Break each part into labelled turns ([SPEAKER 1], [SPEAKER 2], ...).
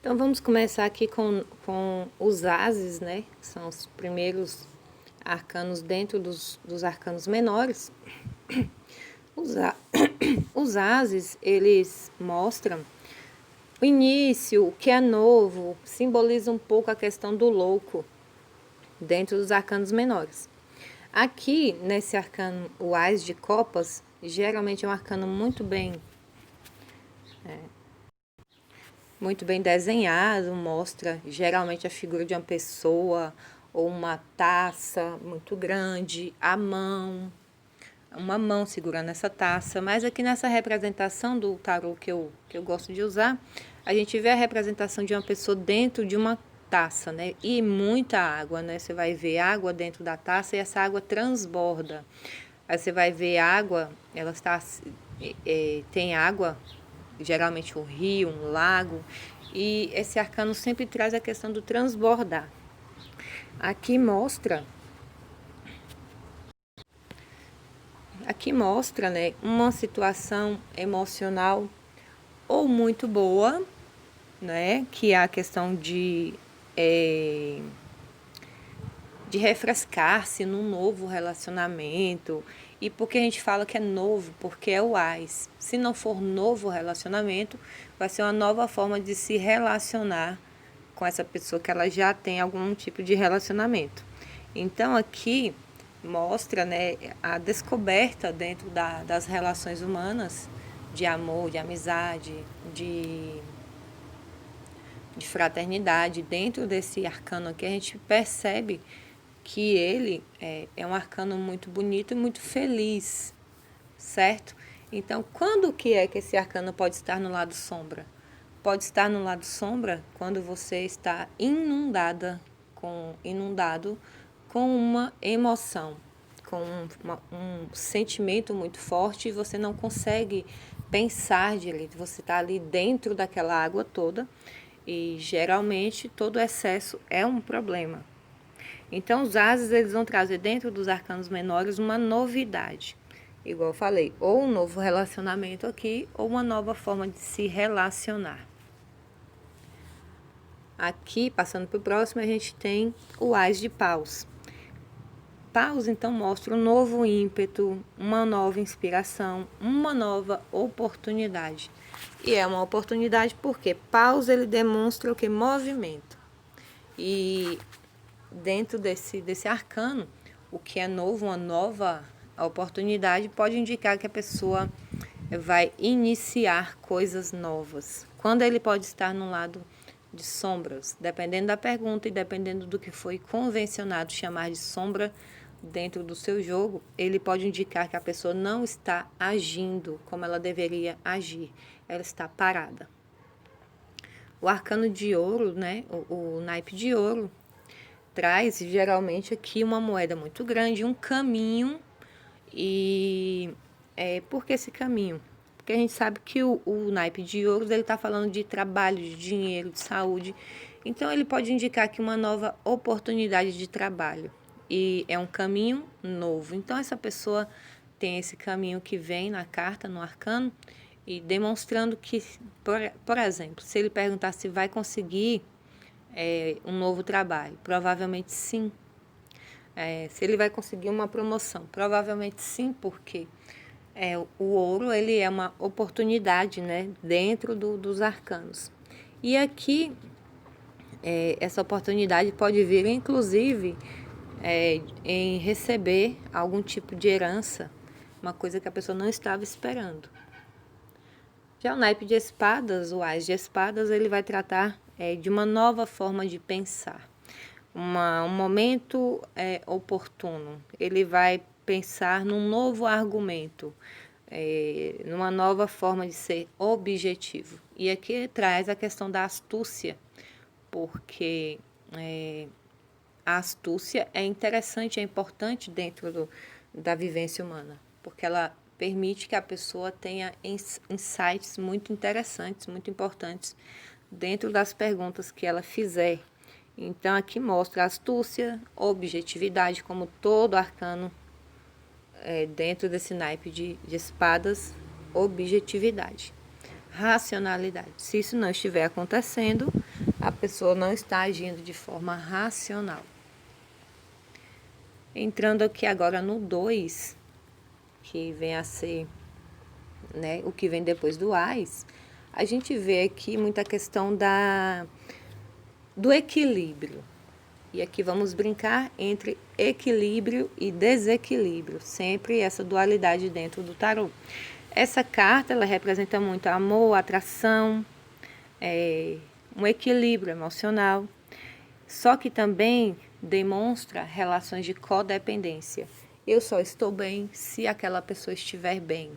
[SPEAKER 1] Então vamos começar aqui com os ases, né? Que são os primeiros arcanos dentro dos arcanos menores. Os ases, eles mostram o início, o que é novo, simboliza um pouco a questão do louco dentro dos arcanos menores. Aqui, nesse arcano, o Ás de Copas, geralmente é um arcano muito bem desenhado, mostra geralmente a figura de uma pessoa ou uma taça muito grande, uma mão segurando essa taça. Mas aqui nessa representação do tarô que eu gosto de usar, a gente vê a representação de uma pessoa dentro de uma taça, né? E muita água, né? Você vai ver água dentro da taça e essa água transborda. Aí você vai ver água, ela está tem água, geralmente um rio, um lago, e esse arcano sempre traz a questão do transbordar. Aqui mostra, né, uma situação emocional ou muito boa, né, que é a questão de refrescar-se num novo relacionamento. E por que a gente fala que é novo? Porque é o AIS. Se não for novo relacionamento, vai ser uma nova forma de se relacionar com essa pessoa que ela já tem algum tipo de relacionamento. Então aqui mostra, né, a descoberta dentro das relações humanas, de amor, de amizade, de fraternidade. Dentro desse arcano aqui a gente percebe que ele é um arcano muito bonito e muito feliz, certo? Então, quando que é que esse arcano pode estar no lado sombra? Pode estar no lado sombra quando você está inundado com uma emoção, com um sentimento muito forte e você não consegue pensar direito. Você está ali dentro daquela água toda e geralmente todo excesso é um problema. Então, os ases, eles vão trazer dentro dos arcanos menores uma novidade. Igual eu falei, ou um novo relacionamento aqui, ou uma nova forma de se relacionar. Aqui, passando para o próximo, a gente tem o Ás de Paus. Paus, então, mostra um novo ímpeto, uma nova inspiração, uma nova oportunidade. E é uma oportunidade porque Paus, ele demonstra o que? Movimento. E dentro desse arcano, o que é novo, uma nova oportunidade, pode indicar que a pessoa vai iniciar coisas novas. Quando ele pode estar no lado de sombras, dependendo da pergunta e dependendo do que foi convencionado chamar de sombra dentro do seu jogo, ele pode indicar que a pessoa não está agindo como ela deveria agir, ela está parada. O arcano de ouro, né, o naipe de ouro, traz geralmente aqui uma moeda muito grande, um caminho. E por que esse caminho? Porque a gente sabe que o naipe de ouros, ele está falando de trabalho, de dinheiro, de saúde. Então ele pode indicar aqui uma nova oportunidade de trabalho. E é um caminho novo. Então essa pessoa tem esse caminho que vem na carta, no arcano, e demonstrando que, por exemplo, se ele perguntar se vai conseguir um novo trabalho, provavelmente sim. Se ele vai conseguir uma promoção, provavelmente sim, porque o ouro, ele é uma oportunidade, né, dentro dos arcanos. E aqui, essa oportunidade pode vir, inclusive, em receber algum tipo de herança, uma coisa que a pessoa não estava esperando. Já o naipe de espadas, o Ás de espadas, ele vai tratar de uma nova forma de pensar. Um momento oportuno. Ele vai pensar num novo argumento, numa nova forma de ser objetivo. E aqui traz a questão da astúcia, porque a astúcia é interessante, é importante dentro da vivência humana, porque ela permite que a pessoa tenha insights muito interessantes, muito importantes dentro das perguntas que ela fizer. Então aqui mostra astúcia, objetividade, como todo arcano dentro desse naipe de espadas, objetividade, racionalidade. Se isso não estiver acontecendo, a pessoa não está agindo de forma racional. Entrando aqui agora no 2, que vem a ser, né, o que vem depois do AIS, a gente vê aqui muita questão do equilíbrio. E aqui vamos brincar entre equilíbrio e desequilíbrio, sempre essa dualidade dentro do tarô. Essa carta, ela representa muito amor, atração, um equilíbrio emocional, só que também demonstra relações de codependência. Eu só estou bem se aquela pessoa estiver bem.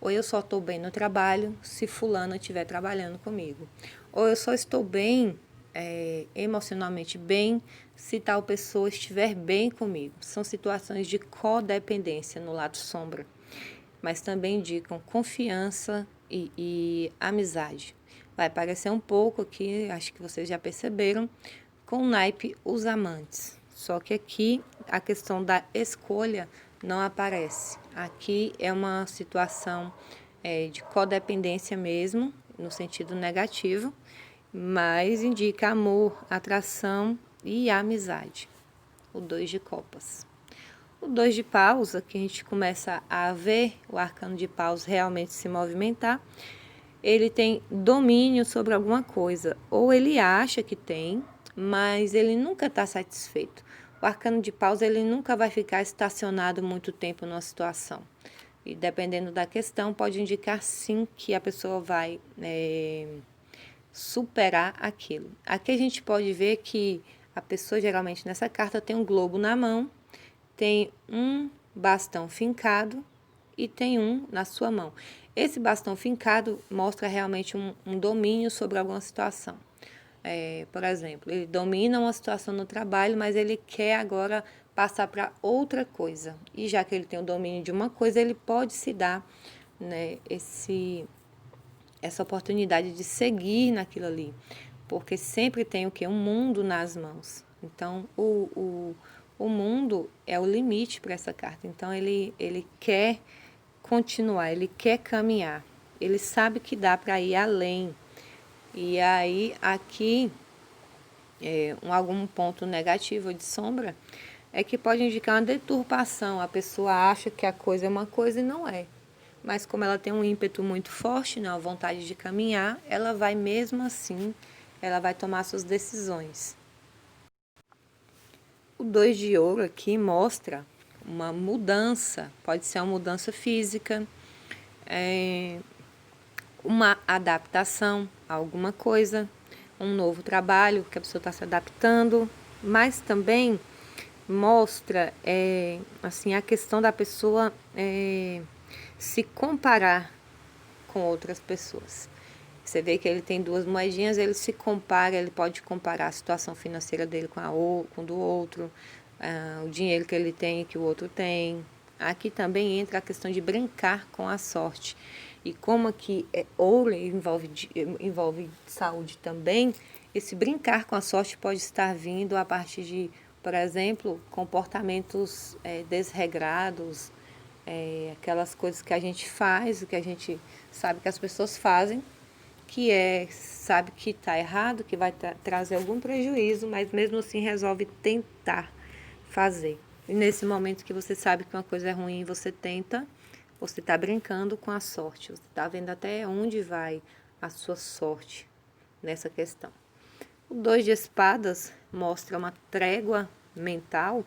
[SPEAKER 1] Ou eu só estou bem no trabalho se fulano estiver trabalhando comigo. Ou eu só estou bem, emocionalmente bem, se tal pessoa estiver bem comigo. São situações de codependência no lado sombra. Mas também indicam confiança e amizade. Vai parecer um pouco aqui, acho que vocês já perceberam, com o naipe os amantes. Só que aqui a questão da escolha não aparece. Aqui é uma situação de codependência mesmo, no sentido negativo, mas indica amor, atração e amizade. O 2 de copas. O 2 de paus, aqui a gente começa a ver o arcano de paus realmente se movimentar. Ele tem domínio sobre alguma coisa, ou ele acha que tem, mas ele nunca está satisfeito. O arcano de paus, ele nunca vai ficar estacionado muito tempo numa situação. E dependendo da questão, pode indicar sim que a pessoa vai superar aquilo. Aqui a gente pode ver que a pessoa, geralmente nessa carta, tem um globo na mão, tem um bastão fincado e tem um na sua mão. Esse bastão fincado mostra realmente um domínio sobre alguma situação. Por exemplo, ele domina uma situação no trabalho, mas ele quer agora passar para outra coisa. E já que ele tem o domínio de uma coisa, ele pode se dar, né, essa oportunidade de seguir naquilo ali. Porque sempre tem o quê? Um mundo nas mãos. Então, o mundo é o limite para essa carta. Então, ele quer continuar, ele quer caminhar. Ele sabe que dá para ir além. E aí, aqui, algum ponto negativo de sombra é que pode indicar uma deturpação. A pessoa acha que a coisa é uma coisa e não é. Mas como ela tem um ímpeto muito forte, né, a vontade de caminhar, ela vai mesmo assim, ela vai tomar suas decisões. O 2 de ouro aqui mostra uma mudança, pode ser uma mudança física, uma adaptação a alguma coisa, um novo trabalho que a pessoa está se adaptando, mas também mostra assim, a questão da pessoa se comparar com outras pessoas. Você vê que ele tem duas moedinhas, ele se compara, ele pode comparar a situação financeira dele com do outro, o dinheiro que ele tem e que o outro tem. Aqui também entra a questão de brincar com a sorte. E como aqui ouro envolve saúde também, esse brincar com a sorte pode estar vindo a partir de, por exemplo, comportamentos desregrados, aquelas coisas que a gente faz, que a gente sabe que as pessoas fazem, que sabe que está errado, que vai trazer algum prejuízo, mas mesmo assim resolve tentar fazer. E nesse momento que você sabe que uma coisa é ruim, você tenta, você está brincando com a sorte, você está vendo até onde vai a sua sorte nessa questão. O 2 de espadas mostra uma trégua mental,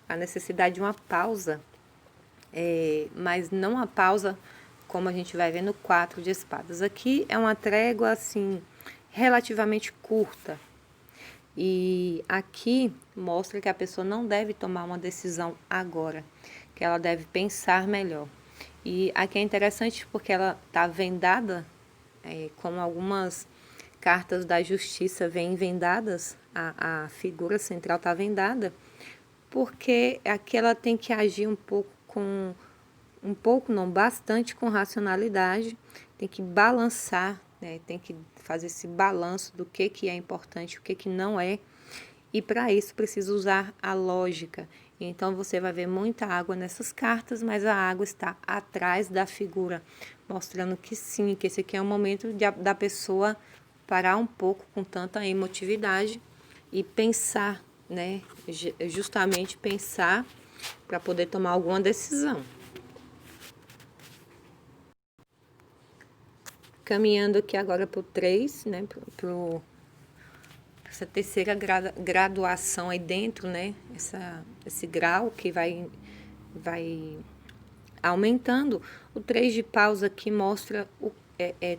[SPEAKER 1] a necessidade de uma pausa, mas não uma pausa como a gente vai ver no 4 de espadas. Aqui é uma trégua, assim, relativamente curta. E aqui mostra que a pessoa não deve tomar uma decisão agora, que ela deve pensar melhor. E aqui é interessante porque ela está vendada, como algumas cartas da justiça vêm vendadas, a figura central está vendada, porque aqui ela tem que agir bastante com racionalidade, tem que balançar, né? Tem que fazer esse balanço do que é importante, o que não é, e para isso precisa usar a lógica. Então você vai ver muita água nessas cartas, mas a água está atrás da figura, mostrando que sim, que esse aqui é o momento da pessoa parar um pouco com tanta emotividade e pensar, né? Justamente pensar para poder tomar alguma decisão. Caminhando aqui agora para o 3, né? Essa terceira graduação aí dentro, né? Esse grau que vai aumentando. O 3 de paus aqui mostra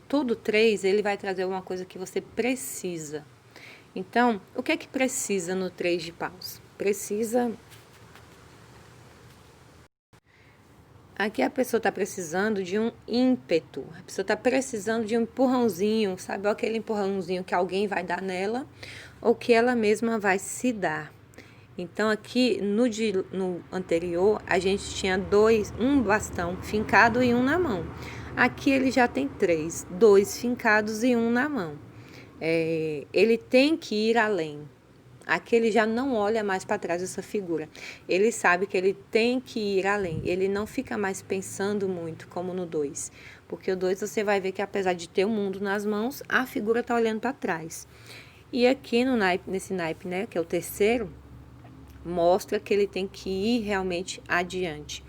[SPEAKER 1] todo 3, ele vai trazer uma coisa que você precisa. Então, o que é que precisa no 3 de paus? Precisa. Aqui a pessoa está precisando de um ímpeto, a pessoa está precisando de um empurrãozinho, sabe? Aquele empurrãozinho que alguém vai dar nela ou que ela mesma vai se dar. Então, aqui no anterior, a gente tinha um bastão fincado e um na mão. Aqui ele já tem 3, 2 fincados e um na mão. Ele tem que ir além. Aqui ele já não olha mais para trás dessa figura. Ele sabe que ele tem que ir além. Ele não fica mais pensando muito, como no 2. Porque o 2 você vai ver que apesar de ter o mundo nas mãos, a figura está olhando para trás. E aqui nesse naipe, né, que é o terceiro, mostra que ele tem que ir realmente adiante.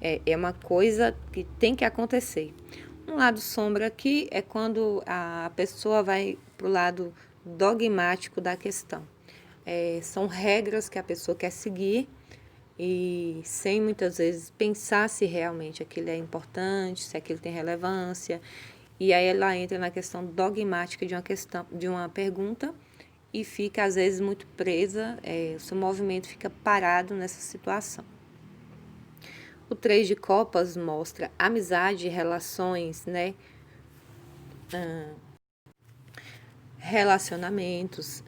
[SPEAKER 1] É uma coisa que tem que acontecer. Um lado sombra aqui é quando a pessoa vai para o lado dogmático da questão. São regras que a pessoa quer seguir e sem muitas vezes pensar se realmente aquilo é importante, se aquilo tem relevância. E aí ela entra na questão dogmática de uma pergunta e fica às vezes muito presa, o seu movimento fica parado nessa situação. O 3 de copas mostra amizade, relações, né? Relacionamentos.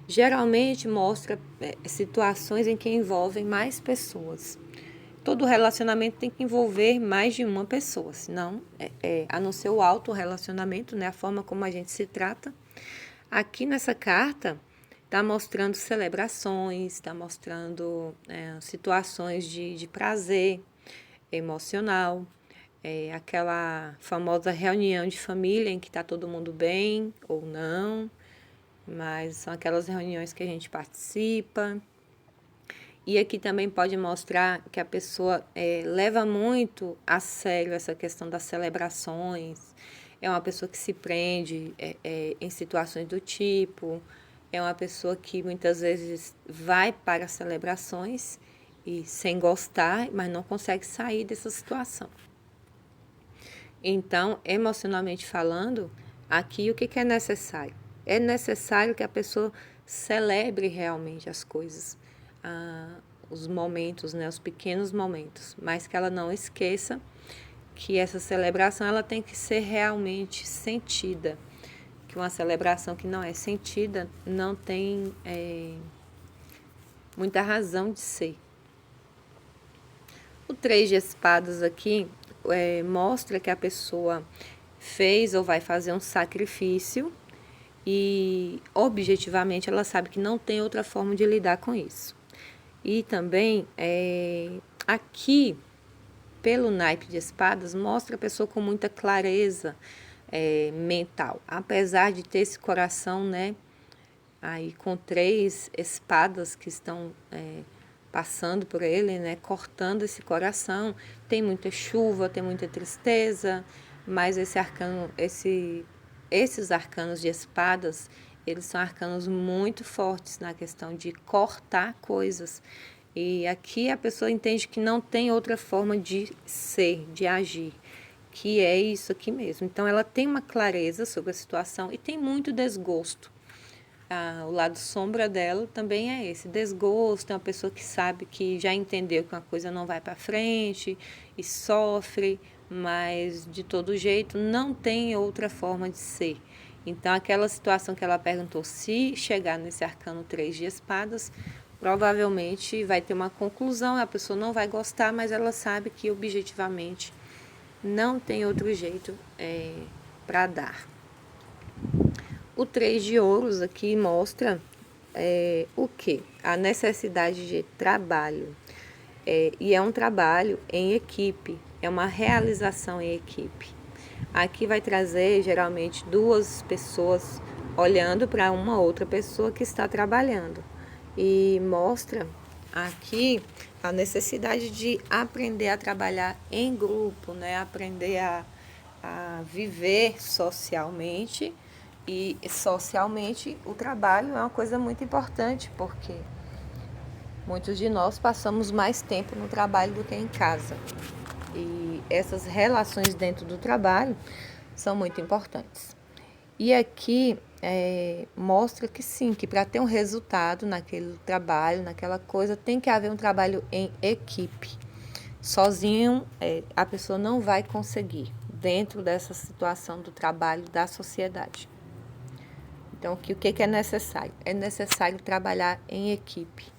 [SPEAKER 1] Geralmente mostra situações em que envolvem mais pessoas. Todo relacionamento tem que envolver mais de uma pessoa, senão, a não ser o autorrelacionamento, né? A forma como a gente se trata. Aqui nessa carta está mostrando celebrações, está mostrando situações de prazer emocional, aquela famosa reunião de família em que está todo mundo bem ou não, mas são aquelas reuniões que a gente participa. E aqui também pode mostrar que a pessoa leva muito a sério essa questão das celebrações. É uma pessoa que se prende em situações do tipo. É uma pessoa que muitas vezes vai para as celebrações e sem gostar, mas não consegue sair dessa situação. Então, emocionalmente falando, aqui o que é necessário? É necessário que a pessoa celebre realmente as coisas, os momentos, né, os pequenos momentos, mas que ela não esqueça que essa celebração ela tem que ser realmente sentida, que uma celebração que não é sentida não tem muita razão de ser. O 3 de espadas aqui mostra que a pessoa fez ou vai fazer um sacrifício e objetivamente ela sabe que não tem outra forma de lidar com isso. E também aqui, pelo naipe de espadas, mostra a pessoa com muita clareza mental. Apesar de ter esse coração, né, aí com 3 espadas que estão passando por ele, né, cortando esse coração, tem muita chuva, tem muita tristeza, mas esses arcanos de espadas, eles são arcanos muito fortes na questão de cortar coisas. E aqui a pessoa entende que não tem outra forma de ser, de agir, que é isso aqui mesmo. Então, ela tem uma clareza sobre a situação e tem muito desgosto. O lado sombra dela também é esse, desgosto, é uma pessoa que sabe que já entendeu que uma coisa não vai para frente e sofre, mas de todo jeito não tem outra forma de ser. Então, aquela situação que ela perguntou, se chegar nesse arcano 3 de espadas, provavelmente vai ter uma conclusão, a pessoa não vai gostar, mas ela sabe que objetivamente não tem outro jeito para dar. O 3 de ouros aqui mostra o quê? A necessidade de trabalho. E é um trabalho em equipe, é uma realização em equipe. Aqui vai trazer geralmente duas pessoas olhando para uma outra pessoa que está trabalhando e mostra aqui a necessidade de aprender a trabalhar em grupo, né? Aprender a viver socialmente. E socialmente o trabalho é uma coisa muito importante, porque muitos de nós passamos mais tempo no trabalho do que em casa. E essas relações dentro do trabalho são muito importantes. E aqui mostra que sim, que para ter um resultado naquele trabalho, naquela coisa, tem que haver um trabalho em equipe. Sozinho, a pessoa não vai conseguir dentro dessa situação do trabalho da sociedade. Então, o que é necessário? É necessário trabalhar em equipe.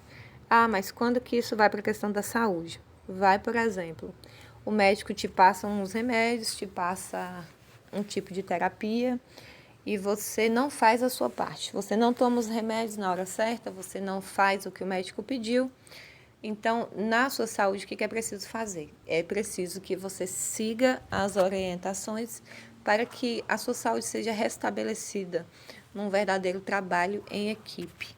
[SPEAKER 1] Ah, mas quando que isso vai para a questão da saúde? Vai, por exemplo, o médico te passa uns remédios, te passa um tipo de terapia e você não faz a sua parte. Você não toma os remédios na hora certa, você não faz o que o médico pediu. Então, na sua saúde, o que é preciso fazer? É preciso que você siga as orientações para que a sua saúde seja restabelecida num verdadeiro trabalho em equipe.